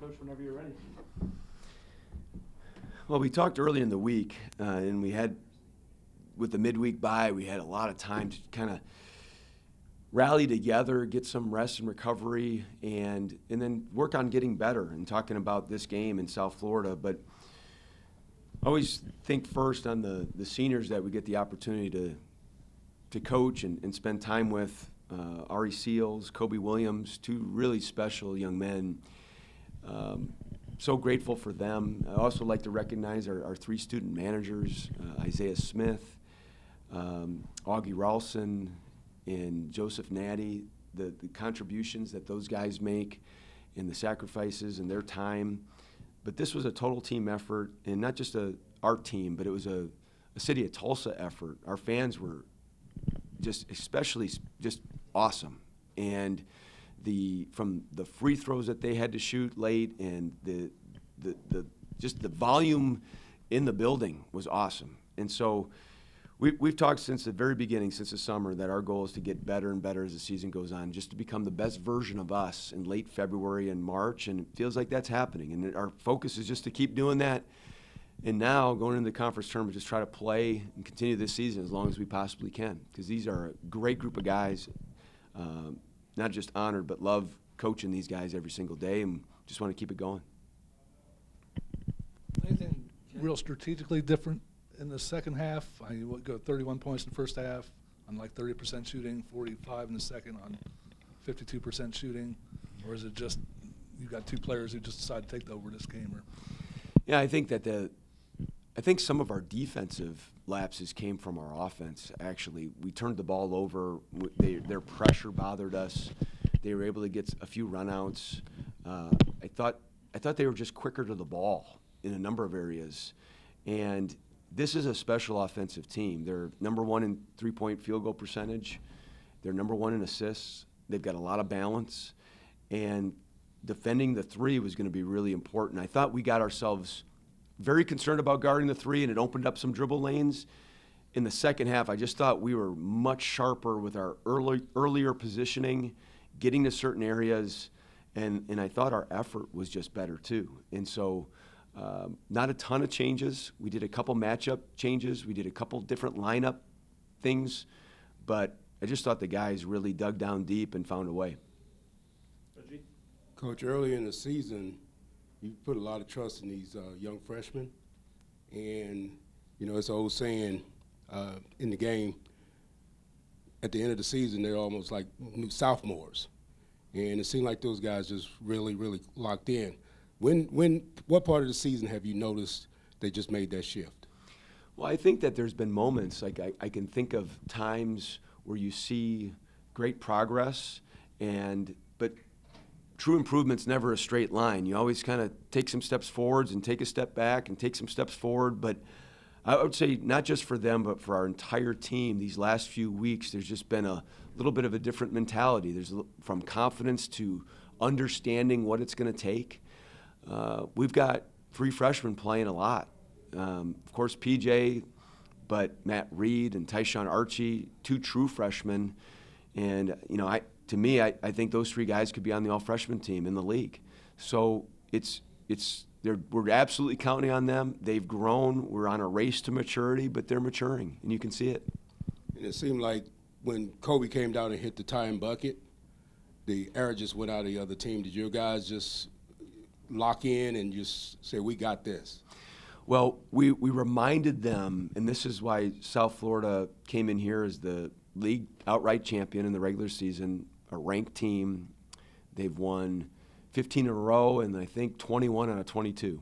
Coach, whenever you're ready. Well, we talked early in the week, and we had, with the midweek bye, we had a lot of time to kind of rally together, get some rest and recovery, and then work on getting better and talking about this game in South Florida. But I always think first on the seniors that we get the opportunity to coach and spend time with. Ari Seals, Kobe Williams, two really special young men. So grateful for them. I also like to recognize our three student managers, Isaiah Smith, Augie Ralston, and Joseph Natty, the contributions that those guys make and the sacrifices and their time. But this was a total team effort, and not just our team, but it was a City of Tulsa effort. Our fans were especially awesome. And from the free throws that they had to shoot late, and the volume in the building was awesome. And so we've talked since the very beginning, since the summer, that our goal is to get better and better as the season goes on, just to become the best version of us in late February and March, and it feels like that's happening. And our focus is just to keep doing that. And now, going into the conference tournament, just try to play and continue this season as long as we possibly can, because these are a great group of guys. Not just honored, but love coaching these guys every single day, and just want to keep it going. Anything real strategically different in the second half? I would go 31 points in the first half on like 30% shooting, 45 in the second on 52% shooting, or is it just you got two players who just decided to take over this game? Or yeah, I think that I think some of our defensive lapses came from our offense. Actually, we turned the ball over. Their pressure bothered us. They were able to get a few runouts. I thought they were just quicker to the ball in a number of areas. And this is a special offensive team. They're number one in three-point field goal percentage. They're number one in assists. They've got a lot of balance. And defending the three was going to be really important. I thought we got ourselves very concerned about guarding the three, and it opened up some dribble lanes. In the second half, I just thought we were much sharper with our earlier positioning, getting to certain areas, and I thought our effort was just better too. And so not a ton of changes. We did a couple matchup changes. We did a couple different lineup things, but I just thought the guys really dug down deep and found a way. Coach, early in the season, you put a lot of trust in these young freshmen. And, you know, it's an old saying in the game, at the end of the season, they're almost like new sophomores. And it seemed like those guys just really, really locked in. What part of the season have you noticed they just made that shift? Well, I think that there's been moments, like I can think of times where you see great progress, but true improvement's never a straight line. You always kind of take some steps forwards and take a step back and take some steps forward. But I would say not just for them, but for our entire team, these last few weeks, there's just been a little bit of a different mentality. There's from confidence to understanding what it's going to take. We've got three freshmen playing a lot. Of course, PJ, but Matt Reed and Tyshawn Archie, two true freshmen. And, you know, to me, I think those three guys could be on the all-freshman team in the league. So we're absolutely counting on them. They've grown. We're on a race to maturity, but they're maturing, and you can see it. And it seemed like when Kobe came down and hit the tying bucket, the air just went out of the other team. Did your guys just lock in and just say, we got this? Well, we reminded them, and this is why South Florida came in here as the league outright champion in the regular season, a ranked team. They've won 15 in a row, and I think 21 out of 22.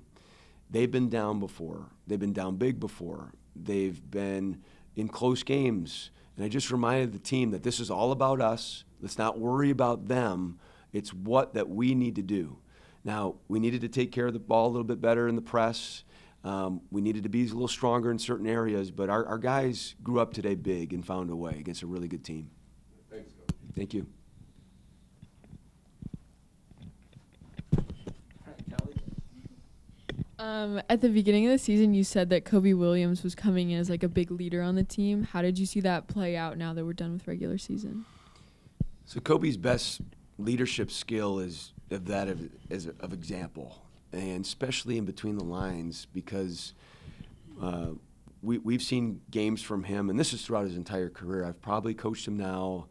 They've been down before. They've been down big before. They've been in close games. And I just reminded the team that this is all about us. Let's not worry about them. It's that we need to do. Now, we needed to take care of the ball a little bit better in the press. We needed to be a little stronger in certain areas, but our guys grew up today big and found a way against a really good team. Thanks, Coach. Thank you. At the beginning of the season, you said that Kobe Williams was coming in as like a big leader on the team. How did you see that play out now that we're done with regular season? So Kobe's best leadership skill is of that as of example, and especially in between the lines, because we've seen games from him, and this is throughout his entire career. I've probably coached him now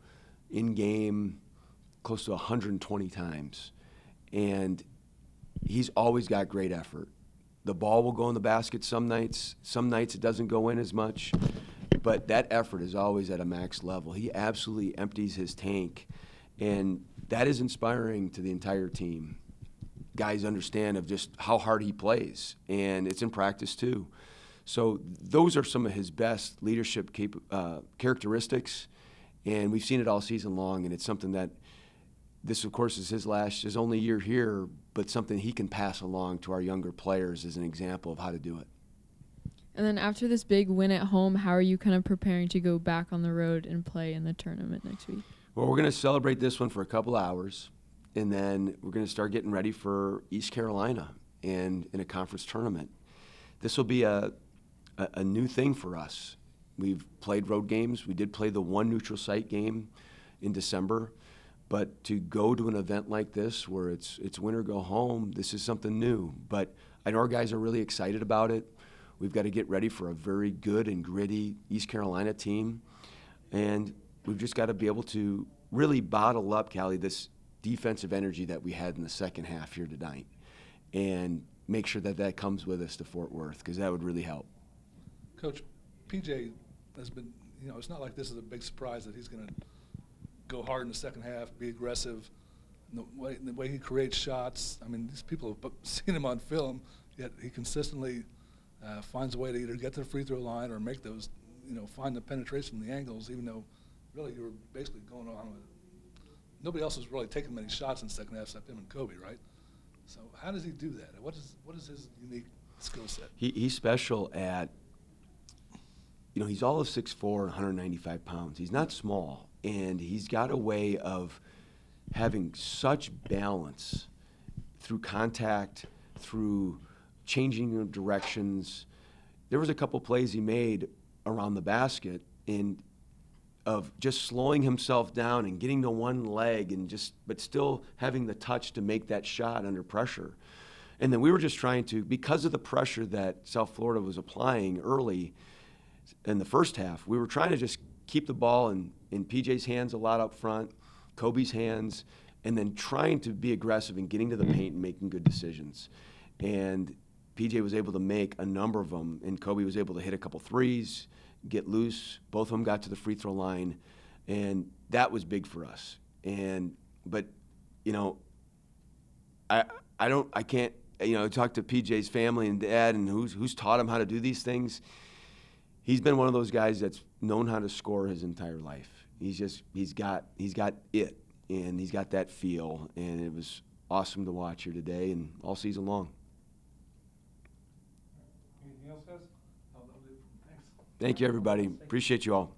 in game close to 120 times, and he's always got great effort. The ball will go in the basket some nights. Some nights it doesn't go in as much, but that effort is always at a max level. He absolutely empties his tank, and that is inspiring to the entire team. Guys understand of just how hard he plays, and it's in practice too. So those are some of his best leadership characteristics, and we've seen it all season long, and it's something that this, of course, is his only year here, but something he can pass along to our younger players as an example of how to do it. And then after this big win at home, how are you kind of preparing to go back on the road and play in the tournament next week? Well, we're going to celebrate this one for a couple hours, and then we're going to start getting ready for East Carolina and in a conference tournament. This will be a new thing for us. We've played road games. We did play the one neutral site game in December. But to go to an event like this where it's win or go home, this is something new. But I know our guys are really excited about it. We've got to get ready for a very good and gritty East Carolina team. And we've just got to be able to really bottle up, Callie, this defensive energy that we had in the second half here tonight, and make sure that that comes with us to Fort Worth, because that would really help. Coach, PJ has been, it's not like this is a big surprise that he's going to go hard in the second half, be aggressive. The way he creates shots, I mean, these people have seen him on film, yet he consistently finds a way to either get to the free throw line or make those, find the penetration in the angles, even though really you were basically going on with nobody else was really taking many shots in the second half except him and Kobe, right? So how does he do that? What is his unique skill set? He's special at, he's all of 6'4", 195 pounds. He's not small. And he's got a way of having such balance through contact, through changing directions. There was a couple plays he made around the basket of just slowing himself down and getting to one leg but still having the touch to make that shot under pressure. And then we were just trying to, because of the pressure that South Florida was applying early in the first half, we were trying to just keep the ball in PJ's hands a lot up front, Kobe's hands, and then trying to be aggressive and getting to the paint and making good decisions. And PJ was able to make a number of them, and Kobe was able to hit a couple threes, get loose. Both of them got to the free throw line, and that was big for us. But I can't talk to PJ's family and dad and who's taught him how to do these things. He's been one of those guys that's known how to score his entire life. He's got it, and he's got that feel, and it was awesome to watch here today and all season long. Anything else, guys? Thank you, everybody. Appreciate you all.